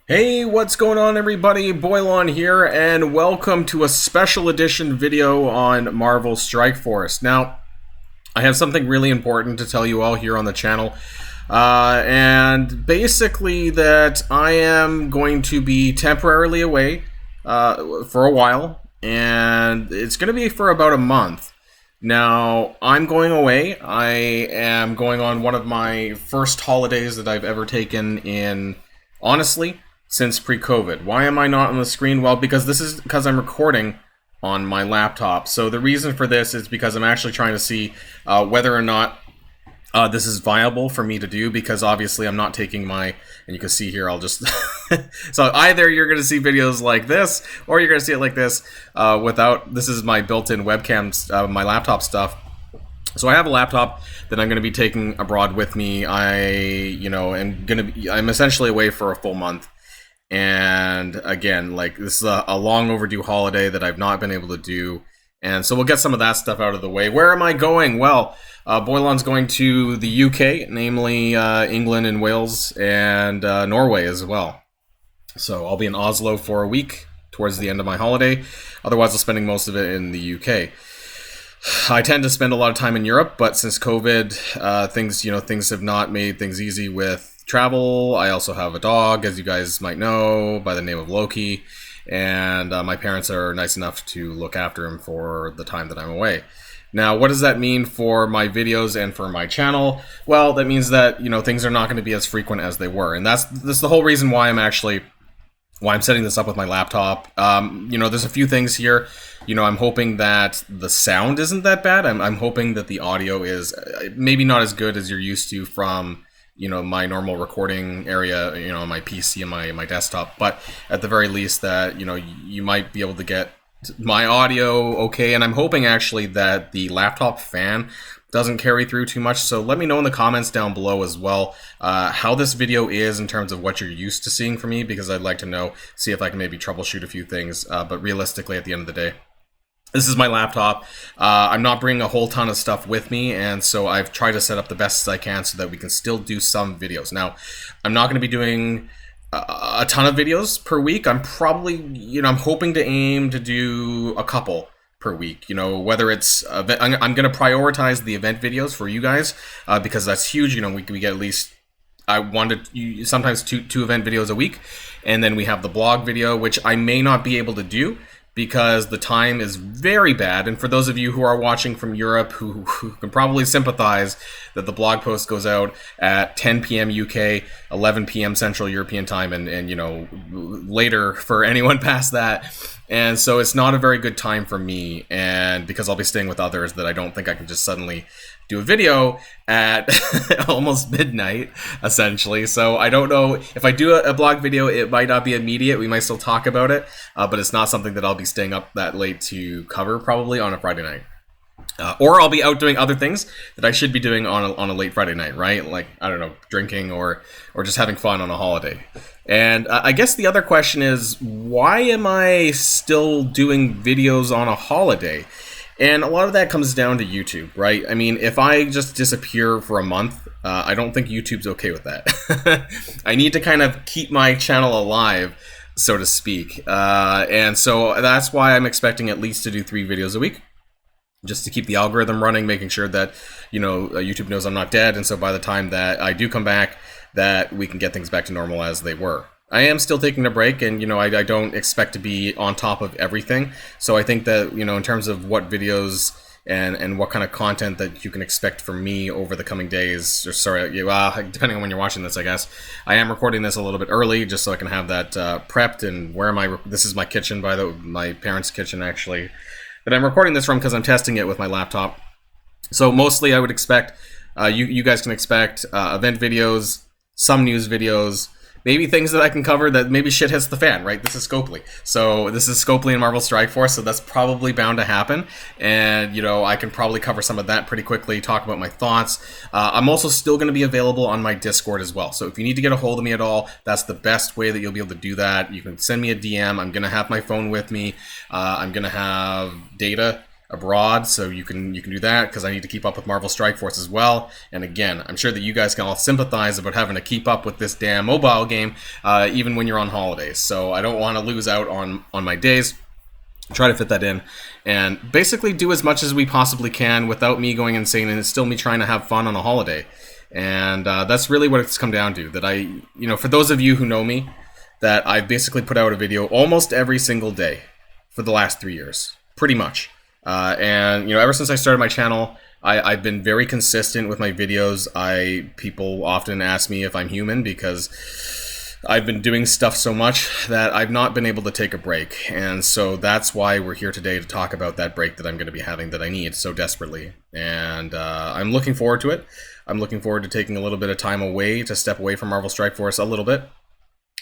Hey, what's going on everybody? Boilon here, and welcome to a special edition video on Marvel Strike Force. Now, I have something really important to tell you all here on the channel, and basically that I am going to be temporarily away for a while, and it's going to be for about a month. Now, I'm going away. I am going on one of my first holidays that I've ever taken in, honestly, since pre-COVID. Why am I not on the screen? Well, because I'm recording on my laptop. So the reason for this is because I'm actually trying to see whether or not this is viable for me to do, because obviously I'm not taking my, and you can see here, I'll just, so either you're going to see videos like this, or you're going to see it like this, this is my built-in webcam, my laptop stuff. So I have a laptop that I'm going to be taking abroad with me. I'm essentially away for a full month. And again, like, this is a long overdue holiday that I've not been able to do. And so we'll get some of that stuff out of the way. Where am I going? Well, Boilon's going to the UK, namely England and Wales, and Norway as well. So I'll be in Oslo for a week towards the end of my holiday. Otherwise, I'm spending most of it in the UK. I tend to spend a lot of time in Europe, but since COVID, things have not made things easy with travel. I also have a dog, as you guys might know, by the name of Loki, and my parents are nice enough to look after him for the time that I'm away. Now, what does that mean for my videos and for my channel? Well, that means that, things are not going to be as frequent as they were, and that's the whole reason why I'm setting this up with my laptop. There's a few things here. I'm hoping that the sound isn't that bad. I'm hoping that the audio is maybe not as good as you're used to from my normal recording area, my PC and my desktop, but at the very least that, you might be able to get my audio okay. And I'm hoping actually that the laptop fan doesn't carry through too much. So let me know in the comments down below as well how this video is in terms of what you're used to seeing from me, because I'd like to know, see if I can maybe troubleshoot a few things. But realistically, at the end of the day, this is my laptop. I'm not bringing a whole ton of stuff with me, and so I've tried to set up the best as I can so that we can still do some videos. Now, I'm not going to be doing a ton of videos per week. I'm probably, I'm hoping to aim to do a couple per week. Whether it's, I'm going to prioritize the event videos for you guys, because that's huge. We get at least, I wanted sometimes two event videos a week, and then we have the blog video, which I may not be able to do because the time is very bad. And for those of you who are watching from Europe who can probably sympathize that the blog post goes out at 10 p.m. UK, 11 p.m. Central European time, and later for anyone past that. And so it's not a very good time for me, and because I'll be staying with others, that I don't think I can just suddenly do a video at almost midnight, essentially. So I don't know, if I do a blog video, it might not be immediate. We might still talk about it, but it's not something that I'll be staying up that late to cover, probably on a Friday night. Or I'll be out doing other things that I should be doing on a late Friday night, right? Like, I don't know, drinking or just having fun on a holiday. And I guess the other question is, why am I still doing videos on a holiday? And a lot of that comes down to YouTube, right? I mean, if I just disappear for a month, I don't think YouTube's okay with that. I need to kind of keep my channel alive, so to speak. And so that's why I'm expecting at least to do 3 videos a week, just to keep the algorithm running, making sure that, YouTube knows I'm not dead. And so by the time that I do come back, that we can get things back to normal as they were. I am still taking a break, and I don't expect to be on top of everything. So I think that, in terms of what videos and what kind of content that you can expect from me over the coming days, or depending on when you're watching this, I guess. I am recording this a little bit early just so I can have that prepped. And where am I? This is my kitchen, my parents' kitchen, actually, that I'm recording this from, because I'm testing it with my laptop. So mostly I would expect, you guys can expect event videos, some news videos, maybe things that I can cover that maybe shit hits the fan, right? This is Scopely. So this is Scopely and Marvel Strike Force, so that's probably bound to happen. And, I can probably cover some of that pretty quickly, talk about my thoughts. I'm also still going to be available on my Discord as well. So if you need to get a hold of me at all, that's the best way that you'll be able to do that. You can send me a DM. I'm going to have my phone with me. I'm going to have data abroad, so you can do that, because I need to keep up with Marvel Strike Force as well. And again, I'm sure that you guys can all sympathize about having to keep up with this damn mobile game, even when you're on holidays. So I don't want to lose out on my days. Try to fit that in, and basically do as much as we possibly can without me going insane, and it's still me trying to have fun on a holiday. And that's really what it's come down to. That for those of you who know me, that I've basically put out a video almost every single day for the last 3 years, pretty much. And ever since I started my channel, I've been very consistent with my videos. People often ask me if I'm human, because I've been doing stuff so much that I've not been able to take a break. And so that's why we're here today, to talk about that break that I'm going to be having, that I need so desperately. And I'm looking forward to it. I'm looking forward to taking a little bit of time away, to step away from Marvel Strike Force a little bit.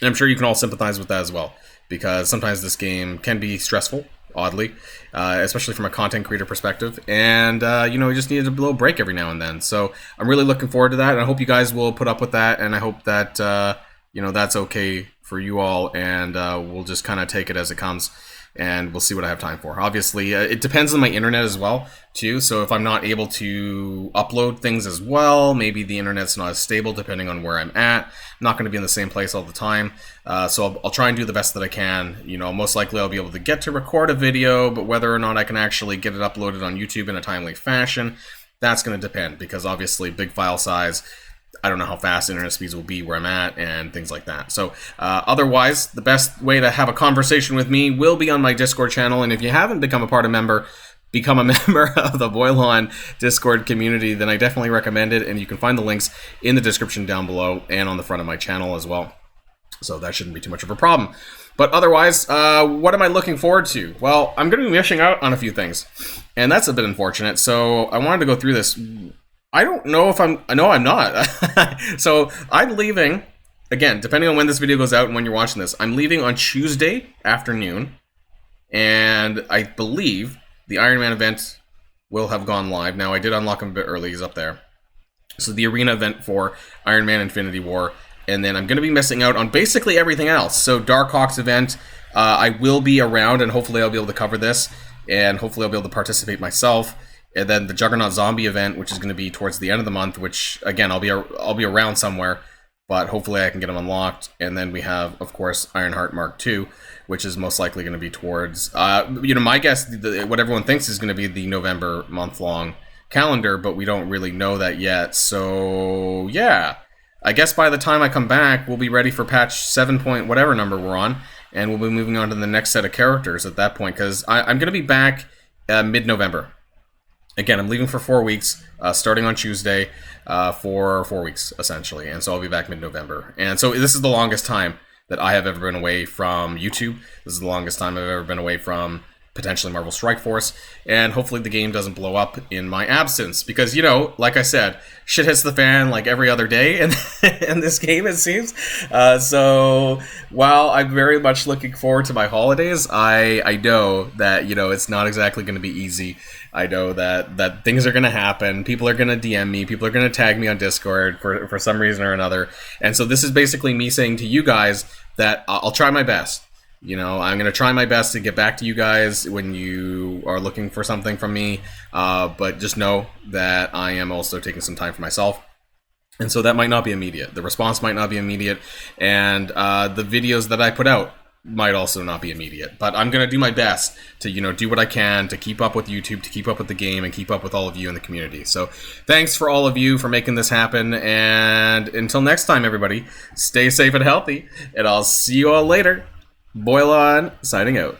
And I'm sure you can all sympathize with that as well, because sometimes this game can be stressful, oddly, especially from a content creator perspective. And, we just need a little break every now and then. So I'm really looking forward to that, and I hope you guys will put up with that, and I hope that, that's okay for you all, and we'll just kind of take it as it comes, and we'll see what I have time for. Obviously, it depends on my internet as well, too, so if I'm not able to upload things as well, maybe the internet's not as stable depending on where I'm at. I'm not going to be in the same place all the time, so I'll try and do the best that I can. Most likely I'll be able to get to record a video, but whether or not I can actually get it uploaded on YouTube in a timely fashion, that's going to depend, because obviously big file size, I don't know how fast internet speeds will be where I'm at, and things like that. So otherwise, the best way to have a conversation with me will be on my Discord channel. And if you haven't become a member of the Boilon Discord community, then I definitely recommend it. And you can find the links in the description down below and on the front of my channel as well. So that shouldn't be too much of a problem. But otherwise, what am I looking forward to? Well, I'm going to be missing out on a few things, and that's a bit unfortunate. So I wanted to go through this. I don't know if no, I'm not. So I'm leaving, again, depending on when this video goes out and when you're watching this, I'm leaving on Tuesday afternoon, and I believe the Iron Man event will have gone live. Now, I did unlock him a bit early, he's up there. So the arena event for Iron Man Infinity War, and then I'm going to be missing out on basically everything else. So Darkhawk's event, I will be around, and hopefully I'll be able to cover this, and hopefully I'll be able to participate myself. And then the Juggernaut Zombie event, which is going to be towards the end of the month, which, again, I'll be around somewhere, but hopefully I can get them unlocked. And then we have, of course, Ironheart Mark II, which is most likely going to be towards, my guess, what everyone thinks is going to be the November month-long calendar, but we don't really know that yet. So, yeah, I guess by the time I come back, we'll be ready for patch 7 point whatever number we're on, and we'll be moving on to the next set of characters at that point, because I'm going to be back mid-November. Again, I'm leaving for 4 weeks, starting on Tuesday, for 4 weeks, essentially. And so I'll be back mid-November. And so this is the longest time that I have ever been away from YouTube. This is the longest time I've ever been away from potentially Marvel Strike Force. And hopefully the game doesn't blow up in my absence. Because, like I said, shit hits the fan like every other day in this game, it seems. So while I'm very much looking forward to my holidays, I know that, it's not exactly going to be easy. I know that things are going to happen. People are going to DM me. People are going to tag me on Discord for some reason or another. And so this is basically me saying to you guys that I'll try my best. I'm going to try my best to get back to you guys when you are looking for something from me. But just know that I am also taking some time for myself. And so that might not be immediate. The response might not be immediate. And the videos that I put out might also not be immediate, but I'm going to do my best to, do what I can to keep up with YouTube, to keep up with the game, and keep up with all of you in the community. So thanks for all of you for making this happen, and until next time, everybody, stay safe and healthy, and I'll see you all later. Boilon, signing out.